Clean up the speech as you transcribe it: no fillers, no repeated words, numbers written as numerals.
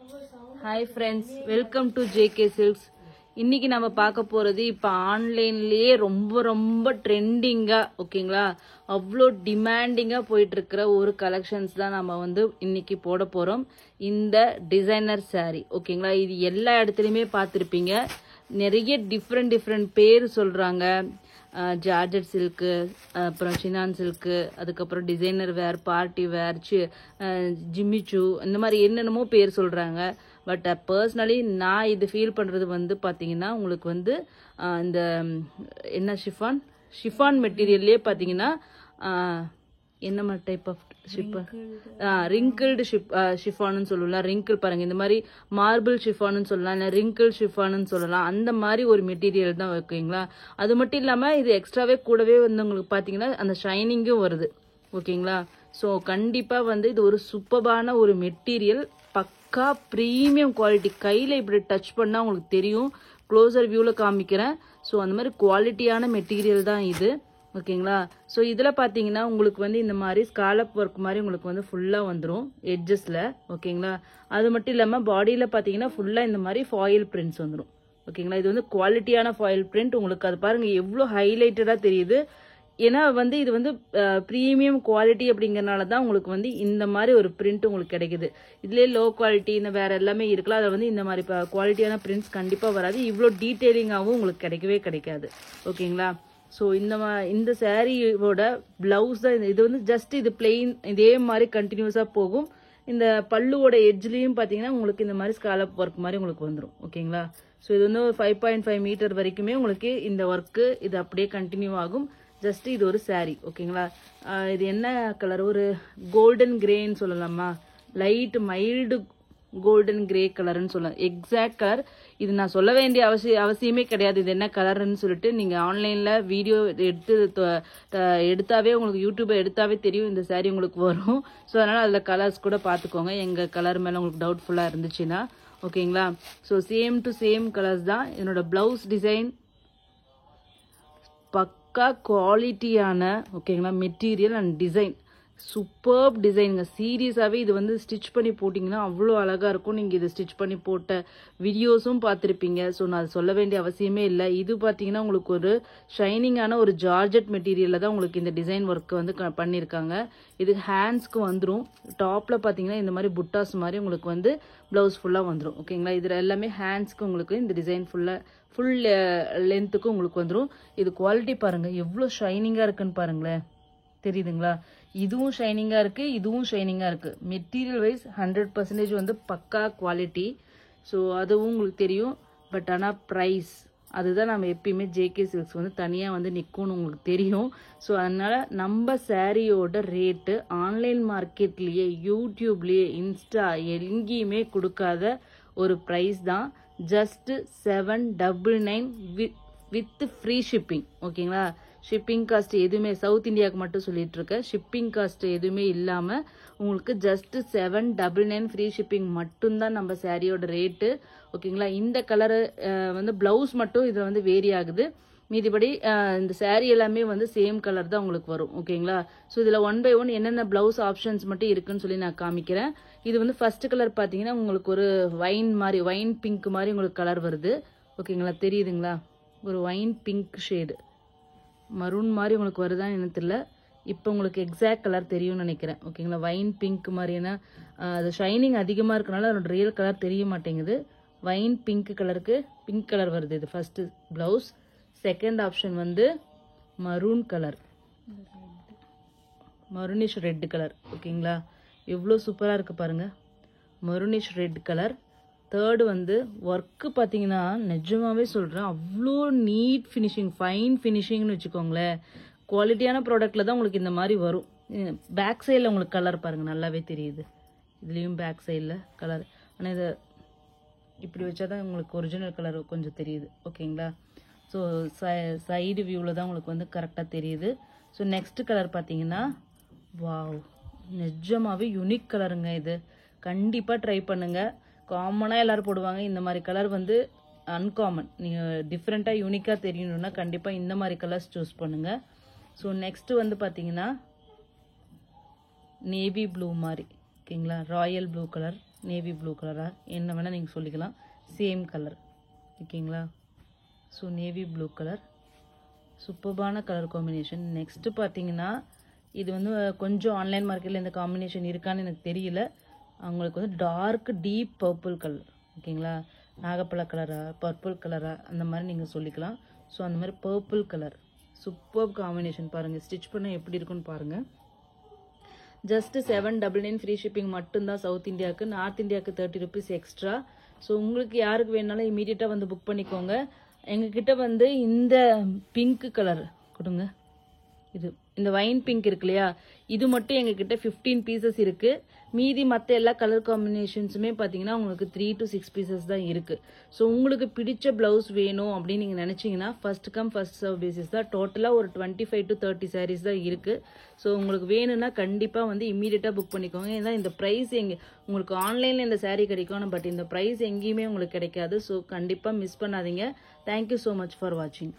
Hi friends, welcome to JK Silks. இன்னைக்கு நம்ம பார்க்க போறது இப்ப ஆன்லைன்லயே ரொம்ப ட்ரெண்டிங்கா ஓகேங்களா, அவ்வளோ டிமாண்டிங்கா போயிட்டு இருக்கிற ஒரு கலெக்ஷன்ஸ் தான் நம்ம வந்து இன்னைக்கு போட போறோம். இந்த டிசைனர் saree ஓகேங்களா, இது எல்லா இடத்துலயுமே பார்த்துருப்பீங்க. நிறைய டிஃப்ரெண்ட் பேர் சொல்றாங்க. ஜார்ஜெட் சில்க்கு, அப்புறம் சினான் சில்க்கு, அதுக்கப்புறம் டிசைனர் வேர், பார்ட்டி வேர், ஜிம்மிச்சூ, இந்த மாதிரி என்னென்னமோ பேர் சொல்றாங்க. பட் பர்சனலி நான் இது ஃபீல் பண்ணுறது வந்து பார்த்தீங்கன்னா உங்களுக்கு வந்து இந்த என்ன ஷிஃபான் மெட்டீரியல்லே பார்த்தீங்கன்னா என்ன மாதிரி டைப் ஆஃப் ரிங்கிள்டு ஷிஃபான்னு சொல்லலாம். ரிங்கிள் பாருங்க, இந்த மாதிரி மார்பிள் ஷிஃபான்னு சொல்லலாம், இல்லை ரிங்கிள் ஷிஃபான்னு சொல்லலாம். அந்த மாதிரி ஒரு மெட்டீரியல் தான் ஓகேங்களா. அது மட்டும் இல்லாமல் இது எக்ஸ்ட்ராவே கூடவே வந்து உங்களுக்கு பார்த்தீங்கன்னா அந்த ஷைனிங்கும் வருது ஓகேங்களா. ஸோ கண்டிப்பாக வந்து இது ஒரு சூப்பரான ஒரு மெட்டீரியல், பக்கா ப்ரீமியம் குவாலிட்டி. கையில் இப்படி டச் பண்ணால் உங்களுக்கு தெரியும், க்ளோசர் வியூவில் காமிக்கிறேன். ஸோ அந்த மாதிரி குவாலிட்டியான மெட்டீரியல் தான் இது ஓகேங்களா. ஸோ இதில் பார்த்தீங்கன்னா உங்களுக்கு வந்து இந்த மாதிரி ஸ்காலப் ஒர்க் மாதிரி உங்களுக்கு வந்து ஃபுல்லாக வந்துடும் எட்ஜஸில் ஓகேங்களா. அது மட்டும் இல்லாமல் பாடியில் பார்த்தீங்கன்னா ஃபுல்லாக இந்த மாதிரி ஃபாயில் பிரிண்ட்ஸ் வந்துடும் ஓகேங்களா. இது வந்து குவாலிட்டியான ஃபாயில் பிரிண்ட். உங்களுக்கு அது பாருங்கள் எவ்வளோ ஹைலைட்டடாக தெரியுது. ஏன்னா வந்து இது வந்து ப்ரீமியம் குவாலிட்டி அப்படிங்கறனால தான் உங்களுக்கு வந்து இந்த மாதிரி ஒரு பிரிண்ட் உங்களுக்கு கிடைக்குது. இதுலேயே லோ குவாலிட்டி இந்த வேற எல்லாமே இருக்கலாம், அதில் வந்து இந்த மாதிரி குவாலிட்டியான பிரிண்ட்ஸ் கண்டிப்பாக வராது. இவ்வளோ டீட்டெயிலிங்காகவும் உங்களுக்கு கிடைக்காது ஓகேங்களா. ஸோ இந்த சாரியோட பிளவுஸ் தான் இது வந்து ஜஸ்ட் இது பிளெயின் இதே மாதிரி கண்டினியூஸாக போகும். இந்த பல்லுவோட எட்ஜ்லேயும் பார்த்தீங்கன்னா உங்களுக்கு இந்த மாதிரி ஸ்காலப் ஒர்க் மாதிரி உங்களுக்கு வந்துடும் ஓகேங்களா. ஸோ இது வந்து 5.5 மீட்டர் வரைக்குமே உங்களுக்கு இந்த ஒர்க்கு இது அப்படியே கண்டினியூ ஆகும். ஜஸ்ட் இது ஒரு சாரீ ஓகேங்களா. இது என்ன கலர், ஒரு கோல்டன் கிரேன்னு சொல்லலாமா, லைட் மைல்டு கோல்டன் கிரே கலர்னு சொல்லலாம். எக்ஸாக்ட் கலர் இது நான் சொல்ல வேண்டிய அவசியமே கிடையாது இது என்ன கலர்னு சொல்லிட்டு. நீங்கள் ஆன்லைனில் வீடியோ எடுத்தாவே உங்களுக்கு யூடியூப்பை எடுத்தாவே தெரியும் இந்த சாரீ உங்களுக்கு வரும். ஸோ அதனால் அதில் கலர்ஸ் கூட பார்த்துக்கோங்க எங்கள் கலர் மேலே உங்களுக்கு டவுட்ஃபுல்லாக இருந்துச்சுன்னா ஓகேங்களா. So same to same colours தான். என்னோட பிளவுஸ் டிசைன் பக்கா குவாலிட்டியான ஓகேங்களா மெட்டீரியல் அண்ட் டிசைன், சூப்பர்ப் டிசைனுங்க. சீரியஸாகவே இது வந்து ஸ்டிச் பண்ணி போட்டிங்கன்னா அவ்வளோ அழகாக இருக்கும். நீங்கள் இது ஸ்டிச் பண்ணி போட்ட வீடியோஸும் பார்த்துருப்பீங்க. ஸோ நான் அது சொல்ல வேண்டிய அவசியமே இல்லை. இது பார்த்தீங்கன்னா உங்களுக்கு ஒரு ஷைனிங்கான ஒரு ஜார்ஜெட் மெட்டீரியலில் தான் உங்களுக்கு இந்த டிசைன் ஒர்க்கு வந்து பண்ணியிருக்காங்க. இது ஹேண்ட்ஸ்க்கு வந்துடும். டாப்பில் பார்த்தீங்கன்னா இந்த மாதிரி புட்டாஸ் மாதிரி உங்களுக்கு வந்து ப்ளவுஸ் ஃபுல்லாக வந்துடும் ஓகேங்களா. இதில் எல்லாமே ஹேண்ட்ஸ்க்கு உங்களுக்கு இந்த டிசைன் ஃபுல் லென்த்துக்கு உங்களுக்கு வந்துடும். இது குவாலிட்டி பாருங்கள் எவ்வளோ ஷைனிங்காக இருக்குன்னு பாருங்களேன், தெரியுதுங்களா. இதுவும் ஷைனிங்காக இருக்குது, இதுவும் ஷைனிங்காக இருக்குது. மெட்டீரியல் வைஸ் 100% வந்து பக்கா குவாலிட்டி. ஸோ அதுவும் உங்களுக்கு தெரியும். பட் ஆனால் ப்ரைஸ் அதுதான் நம்ம எப்பயுமே ஜேகே சில்க்ஸ் வந்து தனியாக வந்து நிற்கும்னு உங்களுக்கு தெரியும். ஸோ அதனால் நம்ம சாரியோட ரேட்டு ஆன்லைன் மார்க்கெட்லேயே, யூடியூப்லேயே, இன்ஸ்டா எங்கேயுமே கொடுக்காத ஒரு ப்ரைஸ் தான். ஜஸ்ட் 799 வித் ஃப்ரீ ஷிப்பிங் ஓகேங்களா. ஷிப்பிங் காஸ்ட் எதுவுமே சவுத் இந்தியாவுக்கு மட்டும் சொல்லிட்டு இருக்கேன். ஷிப்பிங் காஸ்ட் எதுவுமே இல்லாமல் உங்களுக்கு ஜஸ்ட் 799 ஃப்ரீ ஷிப்பிங் மட்டும்தான் நம்ம சாரியோட ரேட்டு ஓகேங்களா. இந்த கலரு வந்து பிளவுஸ் மட்டும் இதில் வந்து வேரி ஆகுது. மீதிபடி இந்த சாரீ எல்லாமே வந்து சேம் கலர் தான் உங்களுக்கு வரும் ஓகேங்களா. ஸோ இதில் 1 by 1 என்னென்ன பிளவுஸ் ஆப்ஷன்ஸ் மட்டும் இருக்குன்னு சொல்லி நான் காமிக்கிறேன். இது வந்து ஃபர்ஸ்ட் கலர் பார்த்தீங்கன்னா உங்களுக்கு ஒரு வைன் பிங்க் மாதிரி உங்களுக்கு கலர் வருது ஓகேங்களா. தெரியுதுங்களா, ஒரு வைன் பிங்க் ஷேடு மரூன் மாதிரி உங்களுக்கு வருதான்னு எனக்கு தெரியல. இப்போ உங்களுக்கு எக்ஸாக்ட் கலர் தெரியும்னு நினைக்கிறேன் ஓகேங்களா. வைன் பிங்க் மாதிரியான அது ஷைனிங் அதிகமாக இருக்கனால அதோட ரியல் கலர் தெரிய மாட்டேங்குது. வைன் பிங்க் கலருக்கு பிங்க் கலர் வருது. இது ஃபர்ஸ்ட் பிளவுஸ். செகண்ட் ஆப்ஷன் வந்து maroon colour, maroonish red colour ஓகேங்களா. எவ்வளோ சூப்பராக இருக்குது பாருங்கள், மரூனிஷ் ரெட் கலர். தேர்டு வந்து ஒர்க்கு பார்த்தீங்கன்னா நிஜமாவே சொல்கிறேன் அவ்வளோ நீட் ஃபினிஷிங், ஃபைன் ஃபினிஷிங்னு வச்சுக்கோங்களேன். குவாலிட்டியான ப்ராடக்டில் தான் உங்களுக்கு இந்த மாதிரி வரும். பேக் சைடில் உங்களுக்கு கலர் பாருங்கள் நல்லாவே தெரியுது. இதுலேயும் பேக் சைடில் கலர், ஆனால் இதை இப்படி வச்சா தான் உங்களுக்கு ஒரிஜினல் கலர் கொஞ்சம் தெரியுது ஓகேங்களா. ஸோ சைடு வியூவில் தான் உங்களுக்கு வந்து கரெக்டாக தெரியுது. ஸோ நெக்ஸ்ட் கலர் பார்த்தீங்கன்னா வாவ், நிஜமாவே யூனிக் கலருங்க. இது கண்டிப்பாக ட்ரை பண்ணுங்கள். காமனாக எல்லோரும் போடுவாங்க, இந்த மாதிரி கலர் வந்து அன்காமன். நீங்கள் டிஃப்ரெண்ட்டாக யூனிக்காக தெரியணுன்னா கண்டிப்பாக இந்த மாதிரி கலர்ஸ் சூஸ் பண்ணுங்கள். ஸோ நெக்ஸ்ட் வந்து பார்த்தீங்கன்னா நேவி ப்ளூ மாதிரி ஓகேங்களா, royal blue colour navy blue கலராக என்ன வேணால் நீங்கள் சொல்லிக்கலாம், சேம் கலர். ஓகேங்களா? ஸோ நேவி ப்ளூ கலர் சூப்பர்பான கலர் காம்பினேஷன். நெக்ஸ்ட்டு பார்த்தீங்கன்னா இது வந்து கொஞ்சம் ஆன்லைன் மார்க்கெட்டில் இந்த காம்பினேஷன் இருக்கான்னு எனக்கு தெரியல. அவங்களுக்கு வந்து டார்க் டீப் பர்பிள் கலர். ஓகேங்களா? நாகப்பழ கலரா பர்பிள் கலரா அந்த மாதிரி நீங்கள் சொல்லிக்கலாம். ஸோ அந்த மாதிரி பர்பிள் கலர் சூப்பர் காம்பினேஷன். பாருங்கள் ஸ்டிச் பண்ண எப்படி இருக்குன்னு பாருங்கள். ஜஸ்ட் 799 ஃப்ரீ ஷிப்பிங் மட்டும்தான் சவுத் இந்தியாவுக்கு. நார்த் இந்தியாவுக்கு 30 rupees எக்ஸ்ட்ரா. ஸோ உங்களுக்கு யாருக்கு வேணாலும் இமீடியட்டாக வந்து புக் பண்ணிக்கோங்க. எங்ககிட்ட வந்து இந்த பிங்க் கலர் கொடுங்க, இது இந்த வைன் பிங்க் இருக்கு இல்லையா, இது மட்டும் எங்ககிட்ட 15 pieces இருக்கு. மீதி மற்ற எல்லா கலர் காம்பினேஷன்ஸுமே பார்த்தீங்கன்னா உங்களுக்கு 3 to 6 pieces தான் இருக்கு. ஸோ உங்களுக்கு பிடிச்ச பிளவுஸ் வேணும் அப்படின்னு நீங்கள் நினச்சிங்கன்னா first come first serve basis தான். டோட்டலாக ஒரு 25 to 30 sarees தான் இருக்கு. ஸோ உங்களுக்கு வேணும்னா கண்டிப்பாக வந்து இமீடியட்டாக புக் பண்ணிக்கோங்க. ஏன்னா இந்த ப்ரைஸ் உங்களுக்கு ஆன்லைனில் இந்த saree கிடைக்கும், பட் இந்த ப்ரைஸ் எங்கேயுமே உங்களுக்கு கிடைக்காது. ஸோ கண்டிப்பாக மிஸ் பண்ணாதீங்க. தேங்க்யூ ஸோ மச் ஃபார் வாட்சிங்.